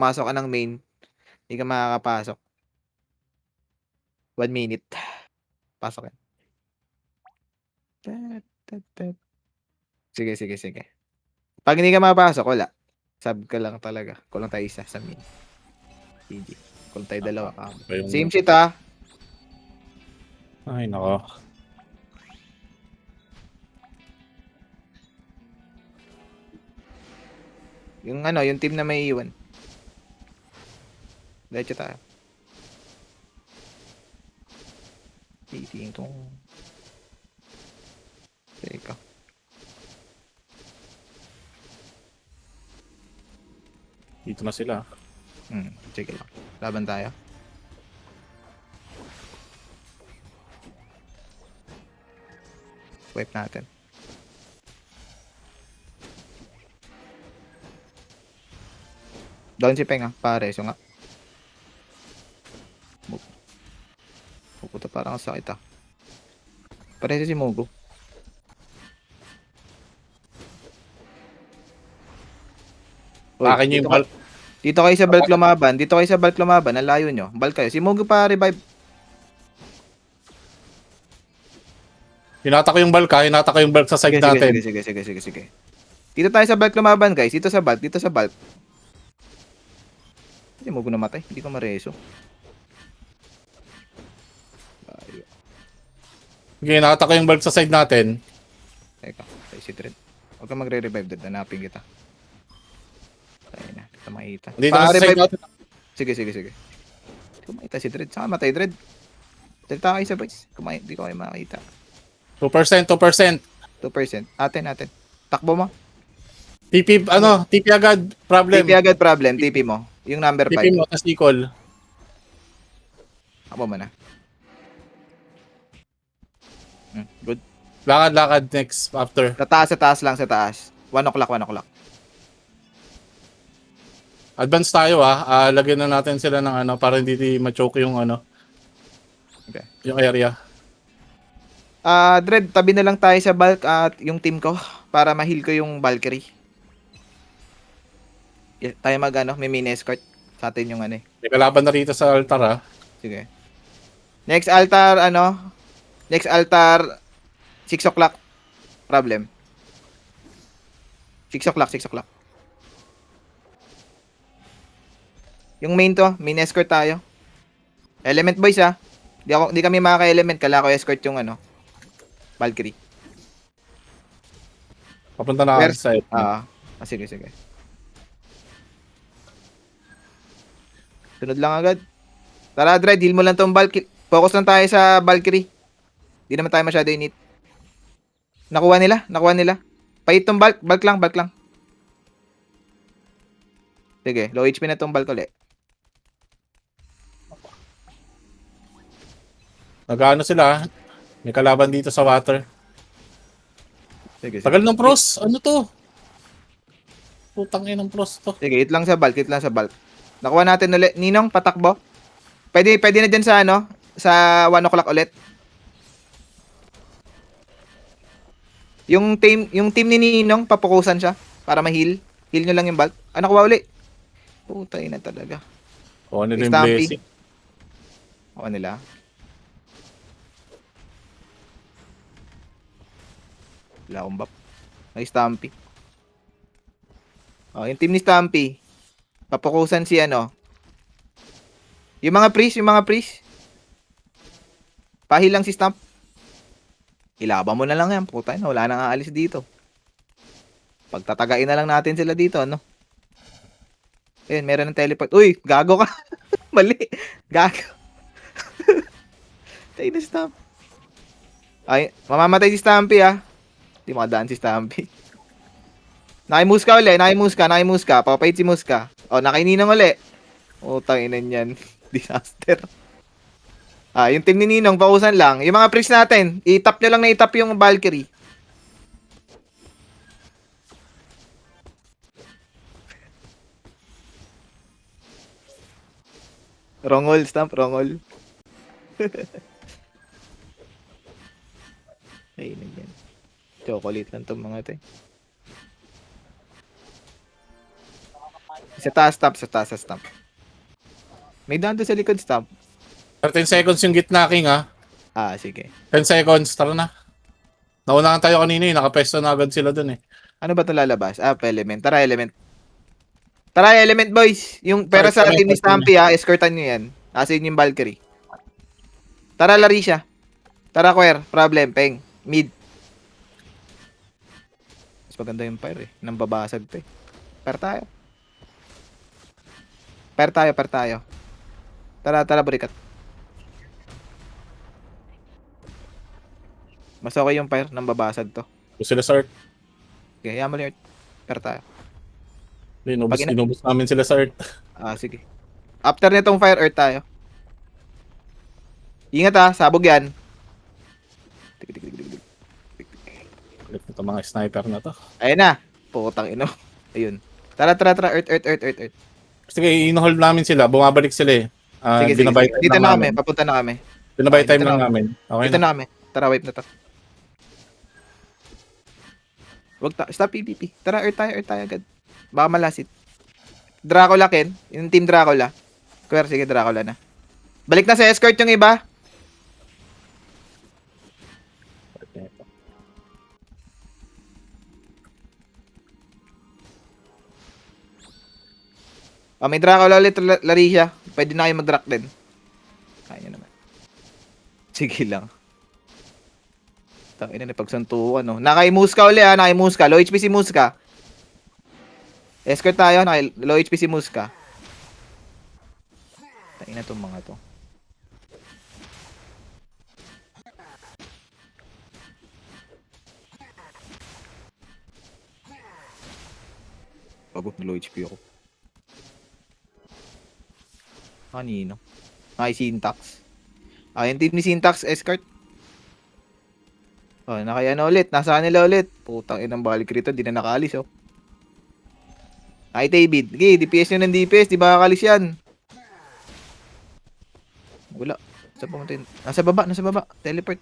pumasok ka ng main, hindi ka makakapasok. 1 minute. Pasok yan. Sige, sige, sige. Pag hindi ka mapasok, wala. Sub ka lang talaga. Kulang tayo isa sa main. GG. Kulang tayo dalawa. Same shit ha. Ay, nako. Yung ano, yung team na may iwan. Diretso tayo. Titing tong. Teka. Dito na sila. Sige lang. Laban tayo. Wipe natin. Down si Peng pare. So nga. Puputa parang sakit Pareho si Mogo. Akin yung bulk. Dito kayo sa bulk lumaban. Dito kayo sa bulk lumaban. Ang layo nyo. Bulk kayo. Si Mogo pa revive. Hinata ko yung bulk ha. Hinata ko yung bulk sa side natin. Sige. Dito tayo sa bulk lumaban guys. Dito sa bulk. Hindi Mogo namatay. Hindi ko mareso. Okay, hinata ko yung bulk sa side natin. Teka. Tayo si Dread. Huwag kang magre-revive Dread. Hanapin kita. Tayo na. Hindi ka makita. Dito na sa side natin. Sige. Hindi ko makita si Dread. Saan matay Dread? Dalta kayo sa boys. Hindi ko kayo makita. 2%. 2%. Atin. Takbo mo. TP agad. Problem. TP agad problem. TP mo. Yung number 5. TP mo, tas equal. Takbo mo na. Good. Lakad next after. Sa taas lang. 1 o'clock. Advance tayo ha. Lagyan na natin sila ng para hindi ma-choke yung Okay. yung area. Dread, tabi na lang tayo sa bulk at yung team ko para ma-heal ko yung Valkyrie. Tayo may mini escort sa atin yung May kalaban na rito sa altar ha. Sige. Next altar 6 o'clock. Problem. 6 o'clock. Yung main escort tayo. Element boys Di kami makaka-element, kailangan ko escort yung Valkyrie. Papunta na ako sa side. Sige. Sunod lang agad. Tara, Dread, heal mo lang tong Valkyrie. Focus lang tayo sa Valkyrie. Di naman tayo masyado init. Nakuha nila. Pahit tong bulk lang. Sige, low HP na tong bulk ulit. Nag-ano sila? May kalaban dito sa water. Sige. Tagal ng pros. Ano to? Putang ina ng pros to. Sige, hit lang sa bulk. Nakuha natin ulit. Ninong, patakbo. Pwede na dyan sa sa 1 o'clock ulit. Yung team ni Ninong, papukusan siya para ma-heal. Heal nyo lang yung bulk. Nakuha uli. Putay na talaga. O, ano yung blessing? Nakuha nila. Wala akong buff. May Stampy. Yung team ni Stampy. Papukusan si Yung mga priest. Pahil lang si Stamp. Ilaban mo na lang yan. Puta na, wala nang aalis dito. Pagtatagain na lang natin sila dito, Ayun, meron ng teleport. Uy, gago ka. Mali. Gago. Tayo na Stamp. Ay, mamamatay si Stampy, Hindi makadaan si Stampy. Nakimuska uli. Papahit si Muska. Nakaininang uli. Tanginan yan. Disaster. Yung team ni Ninong, pausan lang. Yung mga priest natin, itap nyo lang na itap yung Valkyrie. Wrongol, Stamp, wrongol. Ay, yan. Chocolate lang itong mga ito Sa taas stamp, sa taas sa stamp. May daan doon sa likod stamp. 13 seconds yung gitna, King, ha? Ah, sige. 10 seconds, tara na. Naunahan tayo kanina eh, nakapesto na agad sila dun eh. Ano ba 'tong lalabas? Ah, element. Tara, element. Tara, element boys. Yung pera sa Start team kami, ni start kami. Stampy ha, escortan nyo yan. Nasa yun yung Valkyrie. Tara, Larisha. Tara, Quer. Problem, Peng. Mid. Mas maganda yung fire eh. Nang babasag to eh. Fire tayo. Fire tayo, fire tayo. Tara, tara, burikat. Mas okay yung fire nang babasag to. Gusto sila sa Earth. Okay, yaman yung earth. Fire tayo. Inubos, Pag ina- inubos namin sila sa Earth. Ah, sige. After nitong fire, earth tayo. Ingat ha, sabog yan. Tik, tik, tik, tik, tik. Ulit ito mga sniper na to. Ayun na. Putang ino. Ayun. Tara, tara, tara. Earth, earth, earth, earth, earth. Sige, in-hold namin sila. Bumabalik sila eh. Sige, sige, Binabay sige. time Dito lang na kami. namin. Papunta na kami. Binabay Okay, time dito lang na. namin. Okay Dito na. na kami. Tara, wipe na to. Wag ta. Stop PvP. Tara, earth tayo agad. Baka malasit. Dracula, Ken. Yung team Dracula. Kuya, sige, Dracula na. Balik na sa escort yung iba. Oh, may Dracula ulit, Larisha. Pwede na kayo mag-drac din. Kaya nyo naman. Sige lang. Tangina na pagsantuan, no. Naka-Muska uli ha, naka-Muska. Low HP si Muska. Escort tayo, low HP si Muska. Tangina tong mga to. Bago, low HP ako. Kanino? Ay, Syntax. Ah, yung team ni Syntax, escort. Oh, nakayano ulit. Nasa kanila ulit. Putang inang balik rito. Di na nakalis, oh. Ay, David. Okay, DPS nyo ng DPS. Di ba kakalis yan? Wala. Saan pumunta yun? Nasa baba. Teleport.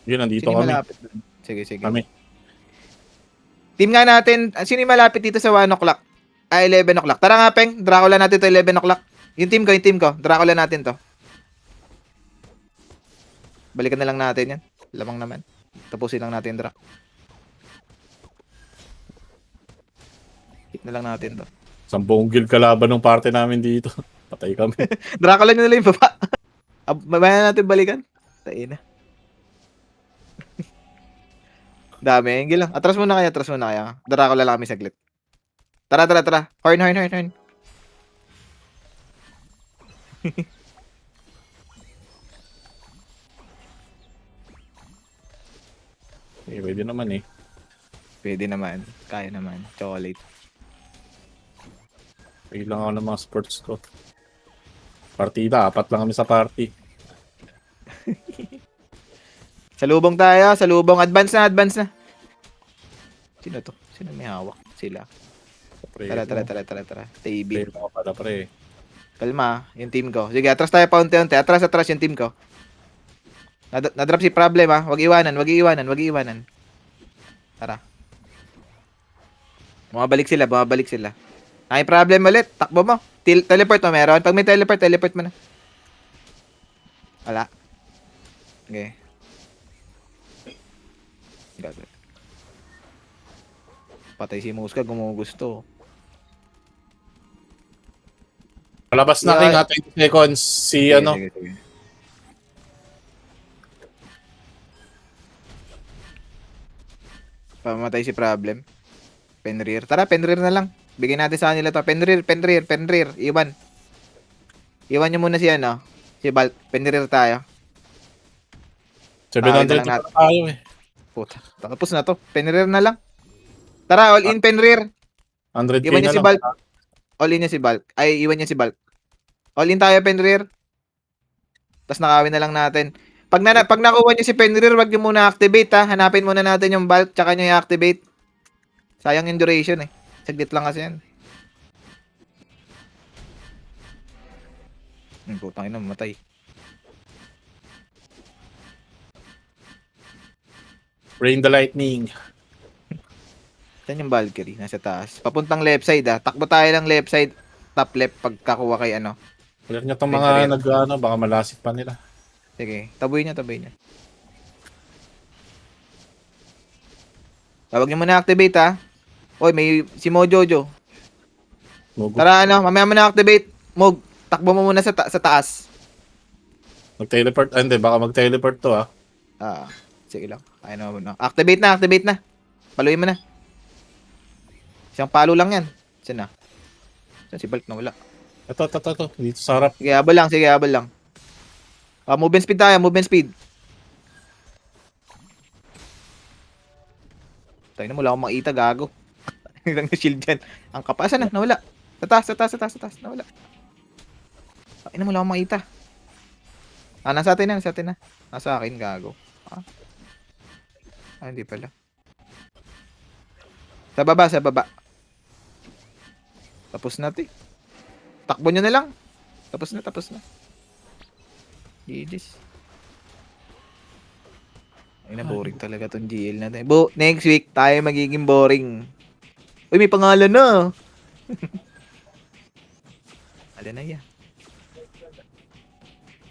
Yun, nandito Sino yung kami. malapit doon? Sige, sige. Kami. Team nga natin. Sino yung malapit dito sa 1 o'clock? Ah, 11 o'clock. Tara nga, Peng. Dracula natin to 11 o'clock. Yung team ko. Dracula natin to. Balikan na lang natin yan. Lamang naman. Tapusin lang natin, Drac. Hit na lang natin to. 10 guild kalaban ng party namin dito. Patay kami. Dracula nyo nila yung baba. Mamaya natin balikan. Tayo na. Dami. Hindi lang. Atras muna kaya. Dracula lang kami saglit. Tara. Horn. Eh, pwede naman eh. Pwede naman. Kaya naman. Chocolate. Pwede lang ako ng mga sports ko. Partida, 4 lang kami sa party. Salubong tayo. Salubong. Advance na. Sino to? Sino may hawak? Sila. Pre, Tara. Table. Pre, ako pala pre. Kalma. Yung team ko. Sige, atras tayo paunti-unti. Atras yung team ko. Nadrop si problem ha. Wag iwanan. Tara. Bumabalik sila. Ay, problem ulit. Takbo mo. Teleport mo meron. Pag may teleport mo na. Wala. Okay. Gagal. Patay si Muska. Gumugusto. Palabas na Yeah. king 20 seconds. Si ano. Sige. Pamatay si problem. Penrir. Tara, Penrir na lang. Bigyan natin sa kanila to. Penrir. Iwan. Iwan nyo muna si ano. Si Balt. Penrir tayo. 700 lang na natin. tayo eh. Puta. Tapos na to. Penrir na lang. Tara, all in Penrir. 100k Iwan niya na si lang. Balt. All in niya si Balt. Ay, iwan niya si Balt. All in tayo, Penrir. Tapos nakawin na lang natin. Pag nakuha niyo si Penrir, wag niyo muna activate ha. Hanapin muna natin yung Balt, tsaka niyo i-activate. Sayang yung duration eh. Saglit lang kasi yan. Putang ina, matay. Rain the lightning. Saan yung Valkyrie? Nasa taas. Papuntang left side ah. Takbo tayo ng left side. Top left pagkakuha kay ano. Clear nyo tong Adventurer. mga nag-ano, baka malasik pa nila. Sige. Taboy niya, taboy niya. Tawag niyo muna activate ha. Oy, may si Mojojo. Mugo. Tara ano, mamaya mo na activate. Mog, takbo mo muna sa taas. Mag-teleport. Ah, hindi, baka mag-teleport to ah. Ah, sige lang. Kaya na muna. Activate na, activate na. Paluin mo na. Isang palo lang yan. Saan na? Saan si Bulk na wala? Ito. Dito sa harap. Sige, habol lang, sige, habol lang. Movement speed tayo, movement speed. Tayo na, wala akong makita, gago. Ilang na shield yan. Ang kapasan na, nawala. Sa taas, nawala. Tayo na, wala akong makita. Nasa atin na. Nasa akin, gago. Hindi pala. Sa baba. Tapos na, ti. Takbo nyo na lang. Tapos na. GG's. Ay na, boring talaga tong GL natin. Next week, tayo magiging boring. Uy, may pangalan na. Alam na yan.